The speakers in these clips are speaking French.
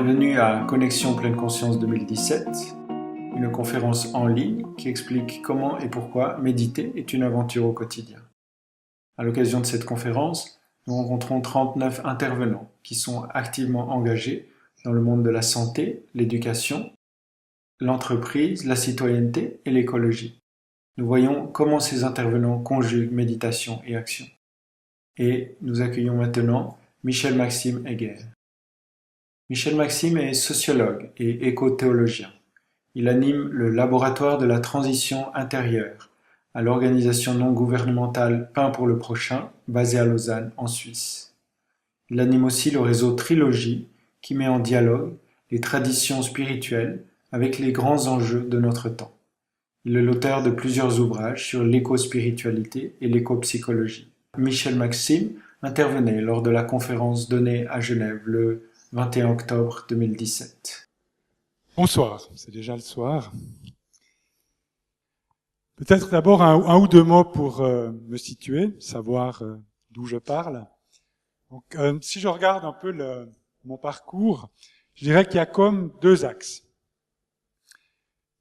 Bienvenue à Connexion Pleine Conscience 2017, une conférence en ligne qui explique comment et pourquoi méditer est une aventure au quotidien. À l'occasion de cette conférence, nous rencontrons 39 intervenants qui sont activement engagés dans le monde de la santé, l'éducation, l'entreprise, la citoyenneté et l'écologie. Nous voyons comment ces intervenants conjuguent méditation et action. Et nous accueillons maintenant Michel-Maxime Heger. Michel-Maxime est sociologue et éco-théologien. Il anime le laboratoire de la transition intérieure à l'organisation non gouvernementale Pain pour le prochain, basée à Lausanne, en Suisse. Il anime aussi le réseau Trilogie, qui met en dialogue les traditions spirituelles avec les grands enjeux de notre temps. Il est l'auteur de plusieurs ouvrages sur l'éco-spiritualité et l'éco-psychologie. Michel-Maxime intervenait lors de la conférence donnée à Genève le 21 octobre 2017. Bonsoir, c'est déjà le soir. Peut-être d'abord un ou deux mots pour me situer, savoir d'où je parle. Donc, si je regarde un peu mon parcours, je dirais qu'il y a comme deux axes.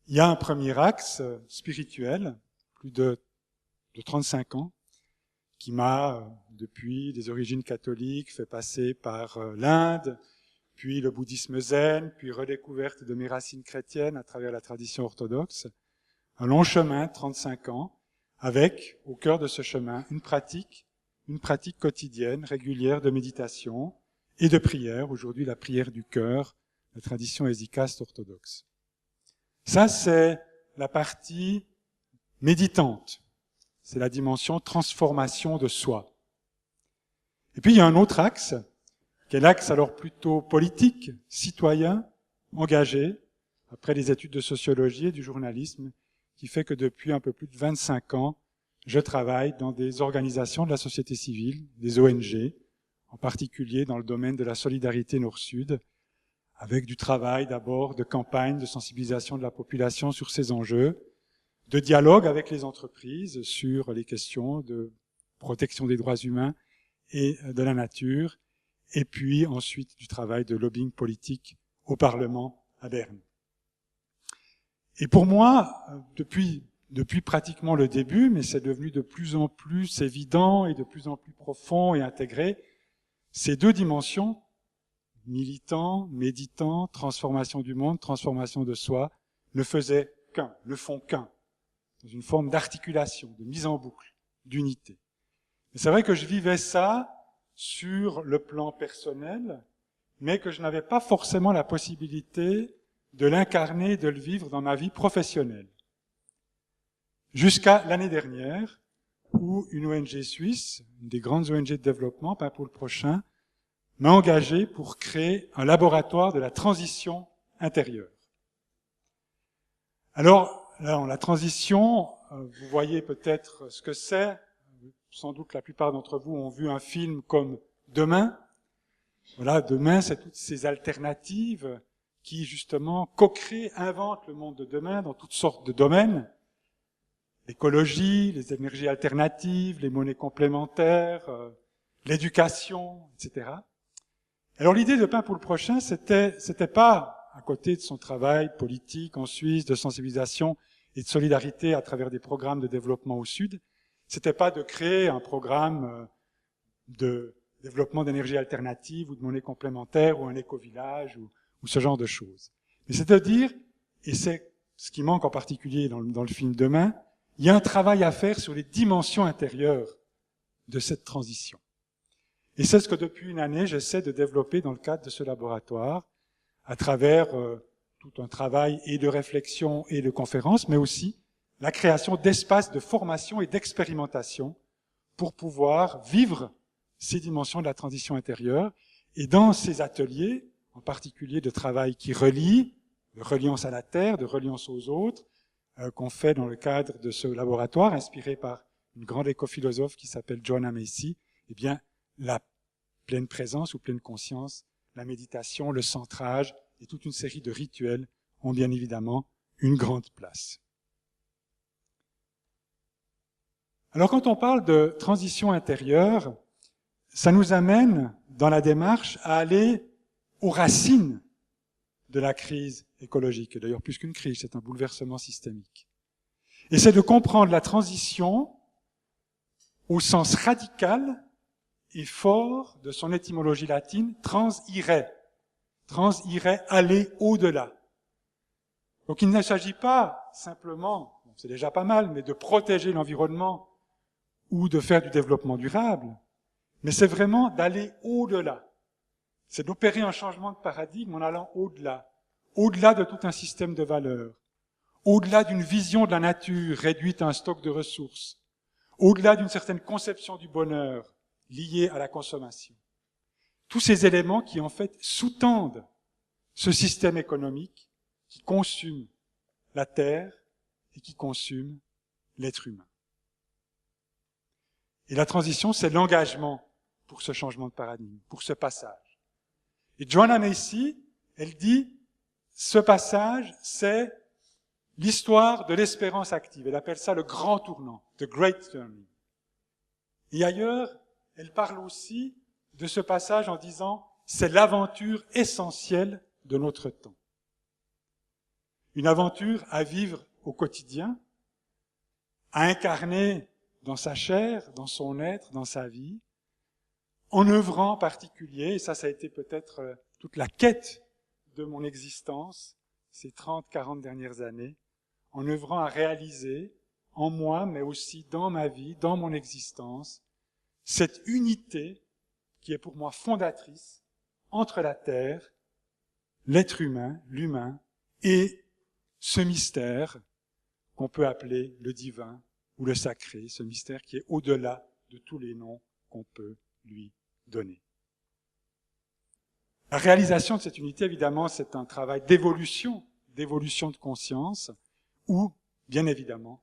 Il y a un premier axe spirituel, plus de 35 ans, qui m'a, depuis des origines catholiques, fait passer par l'Inde, puis le bouddhisme zen, puis redécouverte de mes racines chrétiennes à travers la tradition orthodoxe. Un long chemin, 35 ans, avec, au cœur de ce chemin, une pratique quotidienne, régulière de méditation et de prière, aujourd'hui la prière du cœur, la tradition hésychaste orthodoxe. Ça, c'est la partie méditante. C'est la dimension transformation de soi. Et puis, il y a un autre axe, qui est l'axe alors plutôt politique, citoyen, engagé, après les études de sociologie et du journalisme, qui fait que depuis un peu plus de 25 ans, je travaille dans des organisations de la société civile, des ONG, en particulier dans le domaine de la solidarité Nord-Sud, avec du travail d'abord de campagne de sensibilisation de la population sur ces enjeux, de dialogue avec les entreprises sur les questions de protection des droits humains et de la nature, et puis ensuite du travail de lobbying politique au Parlement à Berne. Et pour moi, depuis pratiquement le début, mais c'est devenu de plus en plus évident et de plus en plus profond et intégré, ces deux dimensions, militant, méditant, transformation du monde, transformation de soi, ne font qu'un, dans une forme d'articulation, de mise en boucle, d'unité. Et c'est vrai que je vivais ça sur le plan personnel, mais que je n'avais pas forcément la possibilité de l'incarner, de le vivre dans ma vie professionnelle. Jusqu'à l'année dernière, où une ONG suisse, une des grandes ONG de développement, Pain pour le prochain, m'a engagé pour créer un laboratoire de la transition intérieure. Alors, là, la transition, vous voyez peut-être ce que c'est. Sans doute la plupart d'entre vous ont vu un film comme Demain. Voilà, Demain, c'est toutes ces alternatives qui, justement, co-créent, inventent le monde de demain dans toutes sortes de domaines. L'écologie, les énergies alternatives, les monnaies complémentaires, l'éducation, etc. Alors l'idée de Pain pour le prochain, c'était pas, à côté de son travail politique en Suisse, de sensibilisation et de solidarité à travers des programmes de développement au Sud, c'était pas de créer un programme de développement d'énergie alternative ou de monnaie complémentaire ou un éco-village ou ce genre de choses. Mais c'est de dire, et c'est ce qui manque en particulier dans le film Demain, il y a un travail à faire sur les dimensions intérieures de cette transition. Et c'est ce que depuis une année, j'essaie de développer dans le cadre de ce laboratoire, à travers tout un travail et de réflexion et de conférences, mais aussi la création d'espaces de formation et d'expérimentation pour pouvoir vivre ces dimensions de la transition intérieure. Et dans ces ateliers, en particulier de travail qui relie, de reliance à la terre, de reliance aux autres, qu'on fait dans le cadre de ce laboratoire, inspiré par une grande écophilosophe qui s'appelle Joanna Macy, eh bien, la pleine présence ou pleine conscience, la méditation, le centrage et toute une série de rituels ont bien évidemment une grande place. Alors quand on parle de transition intérieure, ça nous amène dans la démarche à aller aux racines de la crise écologique. Et d'ailleurs, plus qu'une crise, c'est un bouleversement systémique. Et c'est de comprendre la transition au sens radical et fort de son étymologie latine, transire. Transire, aller au-delà. Donc il ne s'agit pas simplement, c'est déjà pas mal, mais de protéger l'environnement ou de faire du développement durable, mais c'est vraiment d'aller au-delà. C'est d'opérer un changement de paradigme en allant au-delà, au-delà de tout un système de valeurs, au-delà d'une vision de la nature réduite à un stock de ressources, au-delà d'une certaine conception du bonheur liée à la consommation. Tous ces éléments qui en fait sous-tendent ce système économique qui consume la terre et qui consume l'être humain. Et la transition, c'est l'engagement pour ce changement de paradigme, pour ce passage. Et Joanna Macy, elle dit, ce passage, c'est l'histoire de l'espérance active. Elle appelle ça le grand tournant, the great turning. Et ailleurs, elle parle aussi de ce passage en disant, c'est l'aventure essentielle de notre temps. Une aventure à vivre au quotidien, à incarner dans sa chair, dans son être, dans sa vie, en œuvrant en particulier, et ça a été peut-être toute la quête de mon existence ces 30-40 dernières années, en œuvrant à réaliser en moi, mais aussi dans ma vie, dans mon existence, cette unité qui est pour moi fondatrice entre la terre, l'être humain, l'humain, et ce mystère qu'on peut appeler le divin ou le sacré, ce mystère qui est au-delà de tous les noms qu'on peut lui donner. La réalisation de cette unité, évidemment, c'est un travail d'évolution de conscience, où, bien évidemment,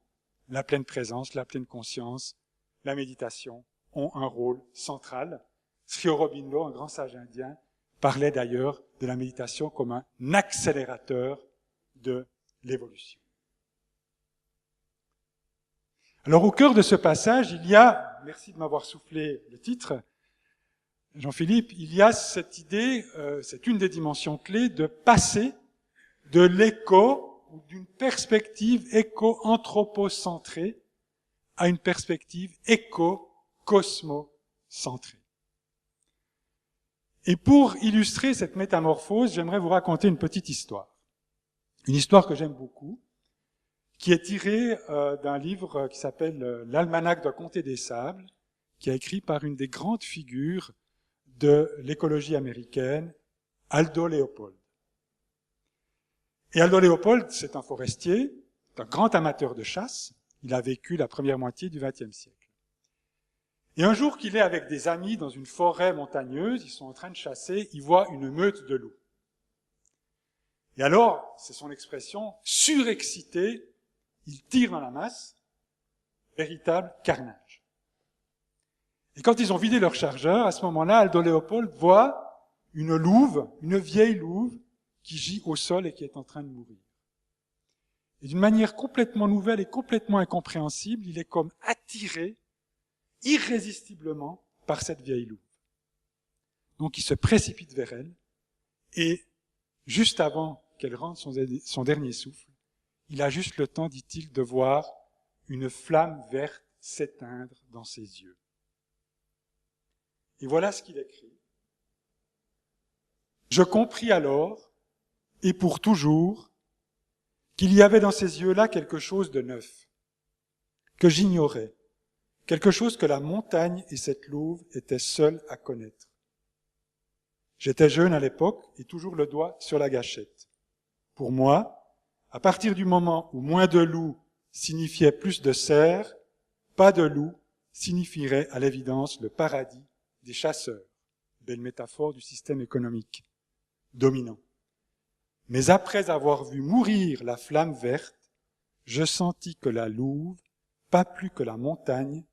la pleine présence, la pleine conscience, la méditation ont un rôle central. Sri Aurobindo, un grand sage indien, parlait d'ailleurs de la méditation comme un accélérateur de l'évolution. Alors au cœur de ce passage, il y a, merci de m'avoir soufflé le titre, Jean-Philippe, il y a cette idée, c'est une des dimensions clés, de passer de l'éco, ou d'une perspective éco-anthropocentrée, à une perspective éco-cosmocentrée. Et pour illustrer cette métamorphose, j'aimerais vous raconter une petite histoire. Une histoire que j'aime beaucoup, qui est tirée d'un livre qui s'appelle L'Almanach d'un Comté des Sables, qui est écrit par une des grandes figures de l'écologie américaine, Aldo Leopold. Et Aldo Leopold, c'est un forestier, un grand amateur de chasse. Il a vécu la première moitié du XXe siècle. Et un jour qu'il est avec des amis dans une forêt montagneuse, ils sont en train de chasser, il voit une meute de loups. Et alors, c'est son expression, surexcité, il tire dans la masse, véritable carnage. Et quand ils ont vidé leur chargeur, à ce moment-là, Aldo Leopold voit une louve, une vieille louve, qui gît au sol et qui est en train de mourir. Et d'une manière complètement nouvelle et complètement incompréhensible, il est comme attiré irrésistiblement par cette vieille louve. Donc il se précipite vers elle, et juste avant qu'elle rende son dernier souffle, il a juste le temps, dit-il, de voir une flamme verte s'éteindre dans ses yeux. Et voilà ce qu'il écrit. Je compris alors, et pour toujours, qu'il y avait dans ces yeux-là quelque chose de neuf, que j'ignorais, quelque chose que la montagne et cette louve étaient seules à connaître. J'étais jeune à l'époque et toujours le doigt sur la gâchette. Pour moi, à partir du moment où moins de loups signifiait plus de cerfs, pas de loups signifierait à l'évidence le paradis des chasseurs. Belle métaphore du système économique dominant. Mais après avoir vu mourir la flamme verte, je sentis que la louve, pas plus que la montagne,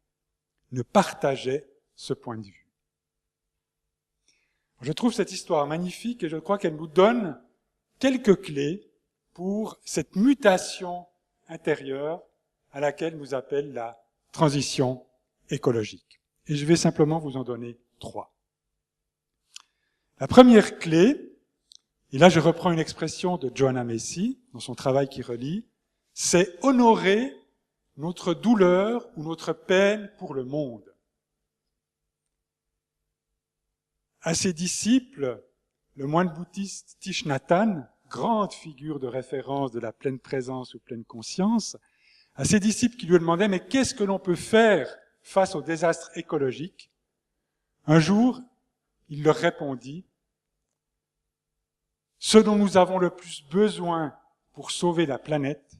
ne partageait ce point de vue. Je trouve cette histoire magnifique et je crois qu'elle nous donne quelques clés pour cette mutation intérieure à laquelle nous appelle la transition écologique. Et je vais simplement vous en donner 3. La première clé Et là, je reprends une expression de Joanna Macy, dans son travail qui relie, c'est honorer notre douleur ou notre peine pour le monde. À ses disciples, le moine bouddhiste Thich Nhat Hanh, grande figure de référence de la pleine présence ou pleine conscience, à ses disciples qui lui demandaient « Mais qu'est-ce que l'on peut faire face au désastre écologique ?» Un jour, il leur répondit « Ce dont nous avons le plus besoin pour sauver la planète,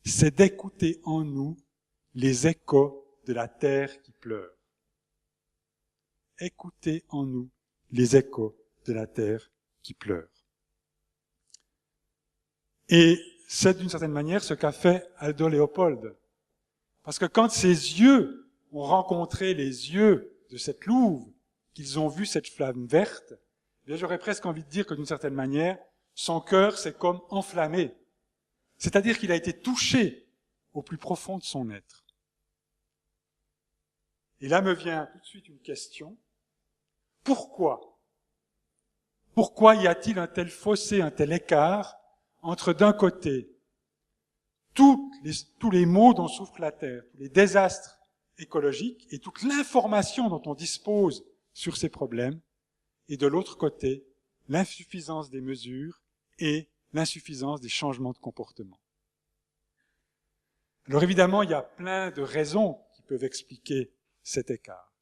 c'est d'écouter en nous les échos de la terre qui pleure. » Écoutez en nous les échos de la terre qui pleure. Et c'est d'une certaine manière ce qu'a fait Aldo Leopold. Parce que quand ses yeux ont rencontré les yeux de cette louve, qu'ils ont vu cette flamme verte, eh bien j'aurais presque envie de dire que d'une certaine manière, son cœur s'est comme enflammé. C'est-à-dire qu'il a été touché au plus profond de son être. Et là me vient tout de suite une question. Pourquoi? Pourquoi y a-t-il un tel fossé, un tel écart entre d'un côté tous les maux dont souffre la Terre, tous les désastres écologiques et toute l'information dont on dispose sur ces problèmes, et de l'autre côté, l'insuffisance des mesures et l'insuffisance des changements de comportement. Alors évidemment, il y a plein de raisons qui peuvent expliquer cet écart.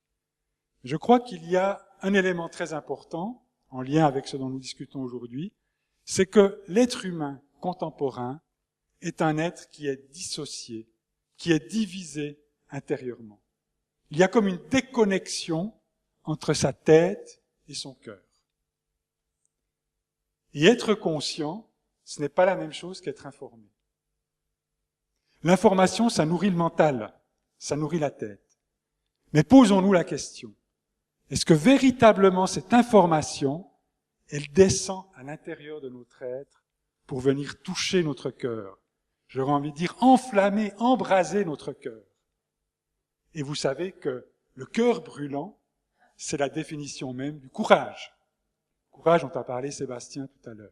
Je crois qu'il y a un élément très important, en lien avec ce dont nous discutons aujourd'hui, c'est que l'être humain contemporain est un être qui est dissocié, qui est divisé intérieurement. Il y a comme une déconnexion entre sa tête et son cœur. Et être conscient, ce n'est pas la même chose qu'être informé. L'information, ça nourrit le mental, ça nourrit la tête. Mais posons-nous la question, est-ce que véritablement cette information, elle descend à l'intérieur de notre être pour venir toucher notre cœur? J'aurais envie de dire enflammer, embraser notre cœur. Et vous savez que le cœur brûlant, c'est la définition même du courage. Courage dont a parlé Sébastien tout à l'heure.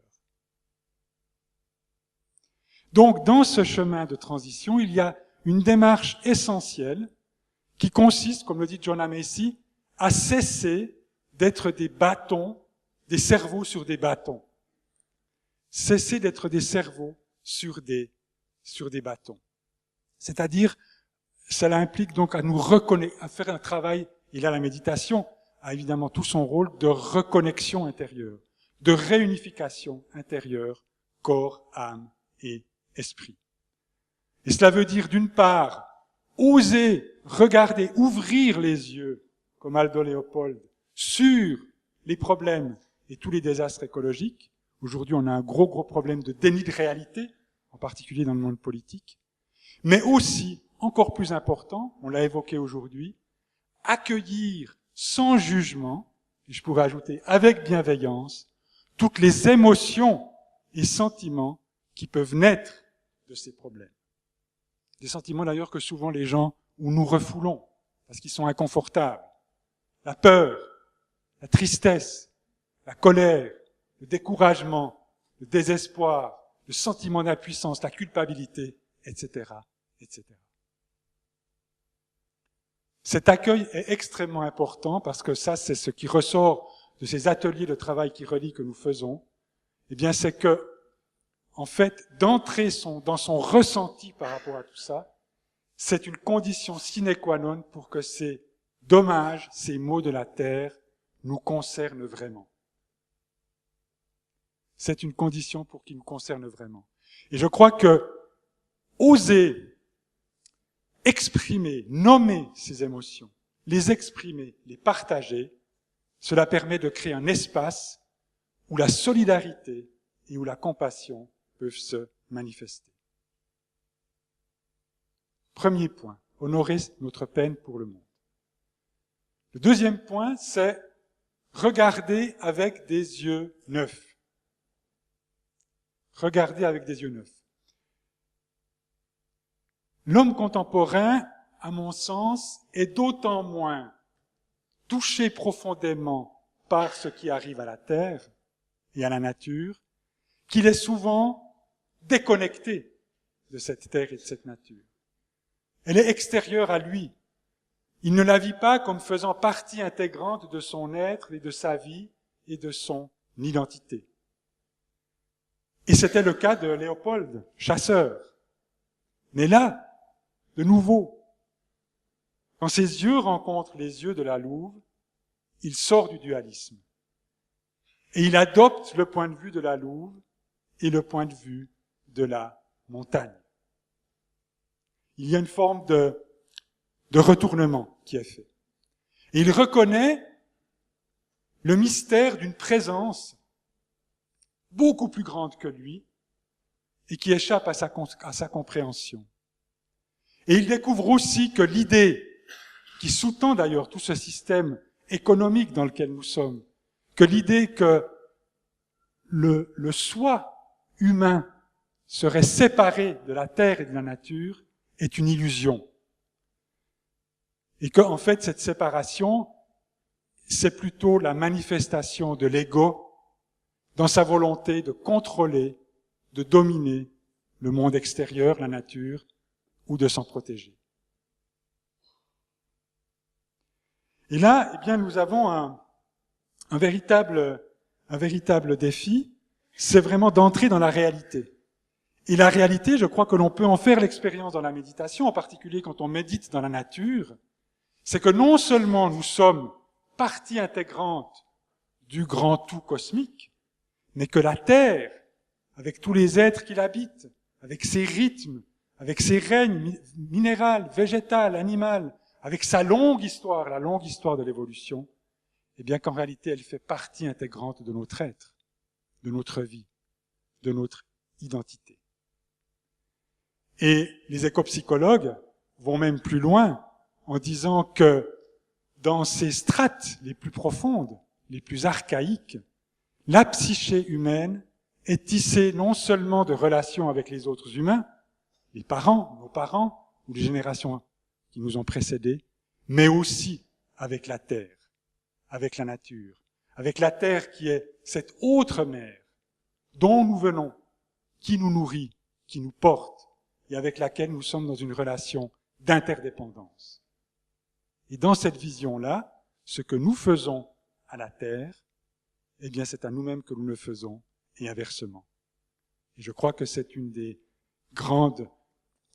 Donc, dans ce chemin de transition, il y a une démarche essentielle qui consiste, comme le dit Joanna Macy, à cesser d'être des bâtons, des cerveaux sur des bâtons. Cesser d'être des cerveaux sur des bâtons. C'est-à-dire, cela implique donc à nous reconnecter, à faire un travail, et là la méditation a évidemment tout son rôle de reconnexion intérieure, de réunification intérieure, corps, âme et esprit. Et cela veut dire d'une part, oser regarder, ouvrir les yeux, comme Aldo Leopold, sur les problèmes et tous les désastres écologiques. Aujourd'hui, on a un gros problème de déni de réalité, en particulier dans le monde politique. Mais aussi, encore plus important, on l'a évoqué aujourd'hui, accueillir sans jugement, et je pourrais ajouter avec bienveillance, toutes les émotions et sentiments qui peuvent naître de ces problèmes. Des sentiments d'ailleurs que souvent les gens, ou nous refoulons, parce qu'ils sont inconfortables. La peur, la tristesse, la colère, le découragement, le désespoir, le sentiment d'impuissance, la culpabilité, etc., etc. Cet accueil est extrêmement important parce que ça, c'est ce qui ressort de ces ateliers de travail qui relient que nous faisons. Eh bien, c'est que, en fait, d'entrer dans son ressenti par rapport à tout ça, c'est une condition sine qua non pour que ces dommages, ces maux de la terre nous concernent vraiment. C'est une condition pour qu'ils nous concernent vraiment. Et je crois que oser exprimer, nommer ces émotions, les exprimer, les partager, cela permet de créer un espace où la solidarité et où la compassion peuvent se manifester. Premier point, honorer notre peine pour le monde. Le deuxième point, c'est regarder avec des yeux neufs. Regarder avec des yeux neufs. L'homme contemporain, à mon sens, est d'autant moins touché profondément par ce qui arrive à la Terre et à la nature qu'il est souvent déconnecté de cette terre et de cette nature. Elle est extérieure à lui. Il ne la vit pas comme faisant partie intégrante de son être et de sa vie et de son identité. Et c'était le cas de Léopold, chasseur. Mais là, de nouveau, quand ses yeux rencontrent les yeux de la louve, il sort du dualisme. Et il adopte le point de vue de la louve et le point de vue de la montagne. Il y a une forme de retournement qui est fait. Et il reconnaît le mystère d'une présence beaucoup plus grande que lui et qui échappe à sa compréhension. Et il découvre aussi que l'idée qui sous-tend d'ailleurs tout ce système économique dans lequel nous sommes, que l'idée que le soi humain serait séparé de la terre et de la nature est une illusion. Et qu'en fait, cette séparation, c'est plutôt la manifestation de l'ego dans sa volonté de contrôler, de dominer le monde extérieur, la nature, ou de s'en protéger. Et là, eh bien, nous avons un véritable défi, c'est vraiment d'entrer dans la réalité. Et la réalité, je crois que l'on peut en faire l'expérience dans la méditation, en particulier quand on médite dans la nature, c'est que non seulement nous sommes partie intégrante du grand tout cosmique, mais que la Terre, avec tous les êtres qui l'habitent, avec ses rythmes, avec ses règnes minéral, végétal, animal, avec sa longue histoire, la longue histoire de l'évolution, eh bien qu'en réalité, elle fait partie intégrante de notre être, de notre vie, de notre identité. Et les écopsychologues vont même plus loin en disant que dans ces strates les plus profondes, les plus archaïques, la psyché humaine est tissée non seulement de relations avec les autres humains, les parents, nos parents, ou les générations qui nous ont précédés, mais aussi avec la terre, avec la nature, avec la terre qui est cette autre mère dont nous venons, qui nous nourrit, qui nous porte, et avec laquelle nous sommes dans une relation d'interdépendance. Et dans cette vision-là, ce que nous faisons à la terre, eh bien c'est à nous-mêmes que nous le faisons, et inversement. Et je crois que c'est une des grandes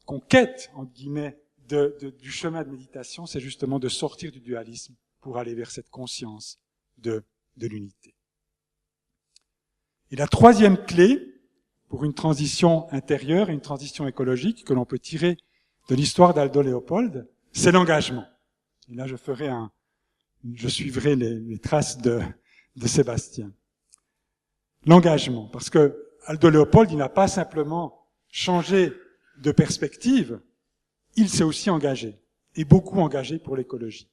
conquêtes, entre guillemets, du chemin de méditation, c'est justement de sortir du dualisme pour aller vers cette conscience de l'unité. Et la troisième clé pour une transition intérieure et une transition écologique que l'on peut tirer de l'histoire d'Aldo Leopold, c'est l'engagement. Et là, je suivrai les traces de Sébastien. L'engagement, parce que Aldo Leopold, il n'a pas simplement changé de perspective, il s'est aussi engagé, et beaucoup engagé pour l'écologie.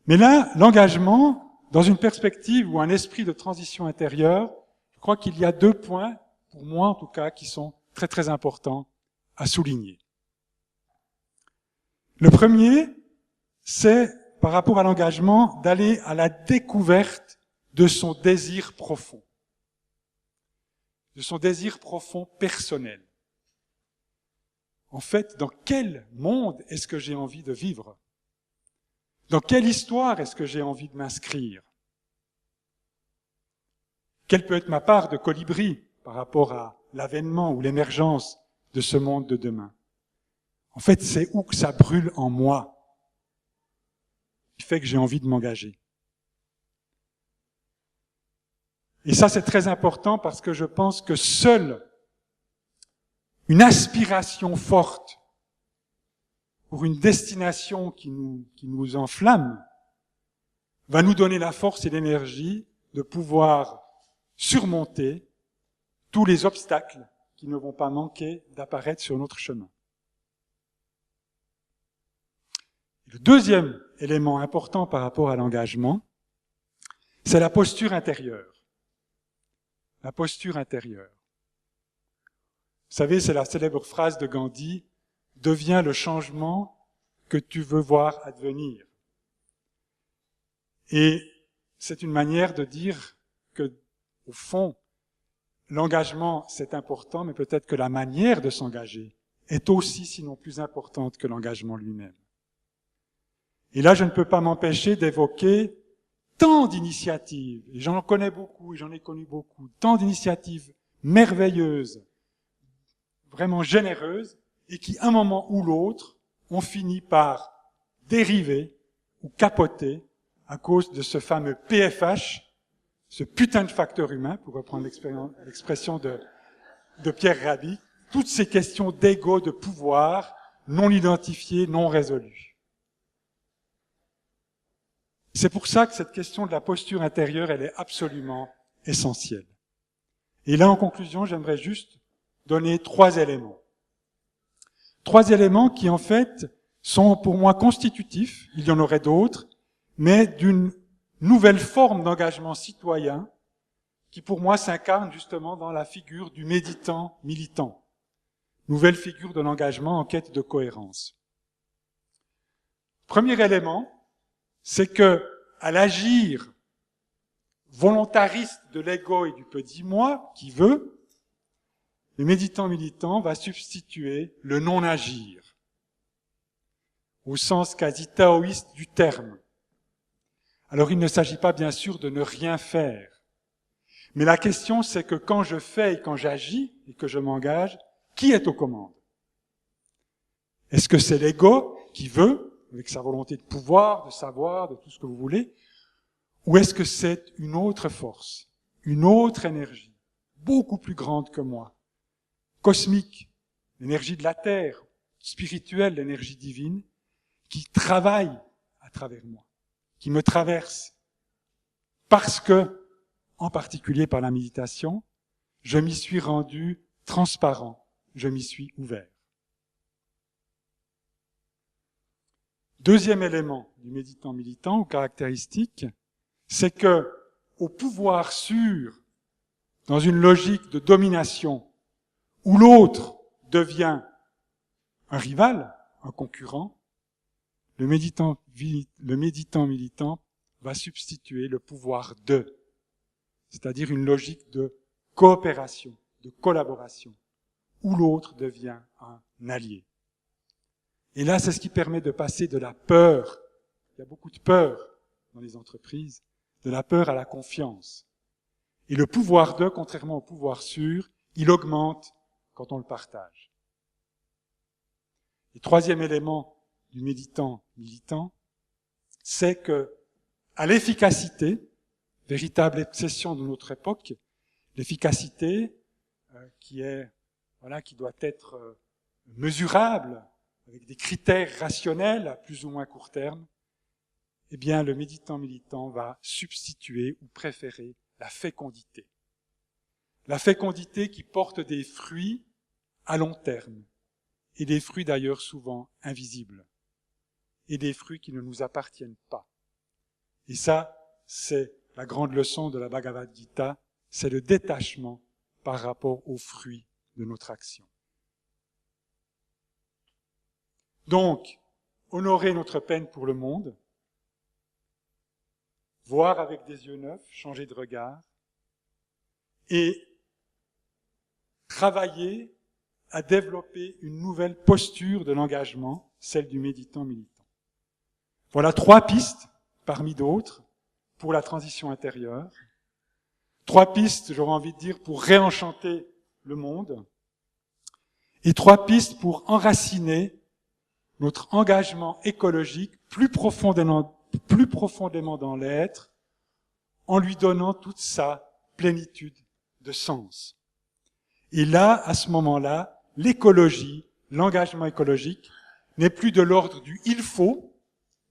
Mais là, l'engagement, dans une perspective ou un esprit de transition intérieure, je crois qu'il y a 2 points, pour moi en tout cas, qui sont très très importants à souligner. Le premier, c'est par rapport à l'engagement d'aller à la découverte de son désir profond, de son désir profond personnel. En fait, dans quel monde est-ce que j'ai envie de vivre? Dans quelle histoire est-ce que j'ai envie de m'inscrire? Quelle peut être ma part de colibri par rapport à l'avènement ou l'émergence de ce monde de demain? En fait, c'est où que ça brûle en moi qui fait que j'ai envie de m'engager. Et ça, c'est très important parce que je pense que seule une aspiration forte pour une destination qui nous enflamme va nous donner la force et l'énergie de pouvoir surmonter tous les obstacles qui ne vont pas manquer d'apparaître sur notre chemin. Le deuxième élément important par rapport à l'engagement, c'est la posture intérieure. La posture intérieure. Vous savez, c'est la célèbre phrase de Gandhi, « Deviens le changement que tu veux voir advenir ». Et c'est une manière de dire que, au fond, l'engagement, c'est important, mais peut-être que la manière de s'engager est aussi, sinon plus importante que l'engagement lui-même. Et là, je ne peux pas m'empêcher d'évoquer tant d'initiatives, et j'en connais beaucoup, et j'en ai connu beaucoup, tant d'initiatives merveilleuses, vraiment généreuses, et qui, à un moment ou l'autre, ont fini par dériver ou capoter à cause de ce fameux PFH, ce putain de facteur humain, pour reprendre l'expression de Pierre Rabhi, toutes ces questions d'ego, de pouvoir, non identifiées, non résolues. C'est pour ça que cette question de la posture intérieure, elle est absolument essentielle. Et là, en conclusion, j'aimerais juste donner 3 éléments. 3 éléments qui, en fait, sont pour moi constitutifs, il y en aurait d'autres, mais d'une nouvelle forme d'engagement citoyen qui, pour moi, s'incarne justement dans la figure du méditant militant. Nouvelle figure de l'engagement en quête de cohérence. Premier élément, c'est que, à l'agir volontariste de l'ego et du petit moi, qui veut, le méditant militant va substituer le non-agir, au sens quasi taoïste du terme. Alors il ne s'agit pas bien sûr de ne rien faire, mais la question c'est que quand je fais et quand j'agis et que je m'engage, qui est aux commandes? Est-ce que c'est l'ego qui veut, avec sa volonté de pouvoir, de savoir, de tout ce que vous voulez, ou est-ce que c'est une autre force, une autre énergie, beaucoup plus grande que moi, cosmique, l'énergie de la terre, spirituelle, l'énergie divine, qui travaille à travers moi, qui me traverse, parce que, en particulier par la méditation, je m'y suis rendu transparent, je m'y suis ouvert. Deuxième élément du méditant militant ou caractéristique, c'est que au pouvoir sûr, dans une logique de domination, où l'autre devient un rival, un concurrent, le méditant militant va substituer le pouvoir de, c'est-à-dire une logique de coopération, de collaboration, où l'autre devient un allié. Et là, c'est ce qui permet de passer de la peur, il y a beaucoup de peur dans les entreprises, de la peur à la confiance. Et le pouvoir de, contrairement au pouvoir sûr, il augmente quand on le partage. Et troisième élément du méditant militant, c'est que, à l'efficacité, véritable obsession de notre époque, l'efficacité qui doit être mesurable, avec des critères rationnels à plus ou moins court terme, eh bien, le méditant militant va substituer ou préférer la fécondité. La fécondité qui porte des fruits à long terme, et des fruits d'ailleurs souvent invisibles, et des fruits qui ne nous appartiennent pas. Et ça, c'est la grande leçon de la Bhagavad Gita, c'est le détachement par rapport aux fruits de notre action. Donc, honorer notre peine pour le monde, voir avec des yeux neufs, changer de regard, et travailler à développer une nouvelle posture de l'engagement, celle du méditant militant. Voilà 3 pistes, parmi d'autres, pour la transition intérieure. 3 pistes, j'aurais envie de dire, pour réenchanter le monde. Et 3 pistes pour enraciner notre engagement écologique plus profondément dans l'être, en lui donnant toute sa plénitude de sens. Et là, à ce moment-là, l'écologie, l'engagement écologique, n'est plus de l'ordre du « il faut »,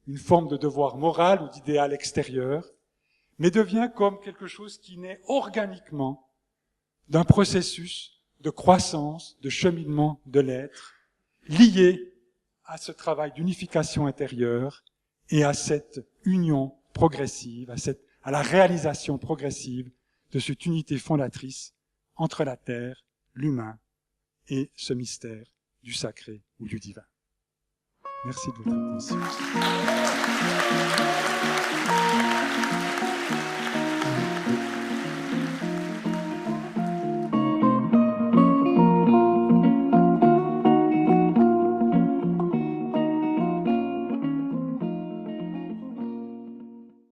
une forme de devoir moral ou d'idéal extérieur, mais devient comme quelque chose qui naît organiquement d'un processus de croissance, de cheminement de l'être, lié à ce travail d'unification intérieure et à cette union progressive, à la réalisation progressive de cette unité fondatrice entre la terre, l'humain et ce mystère du sacré ou du divin. Merci de votre attention.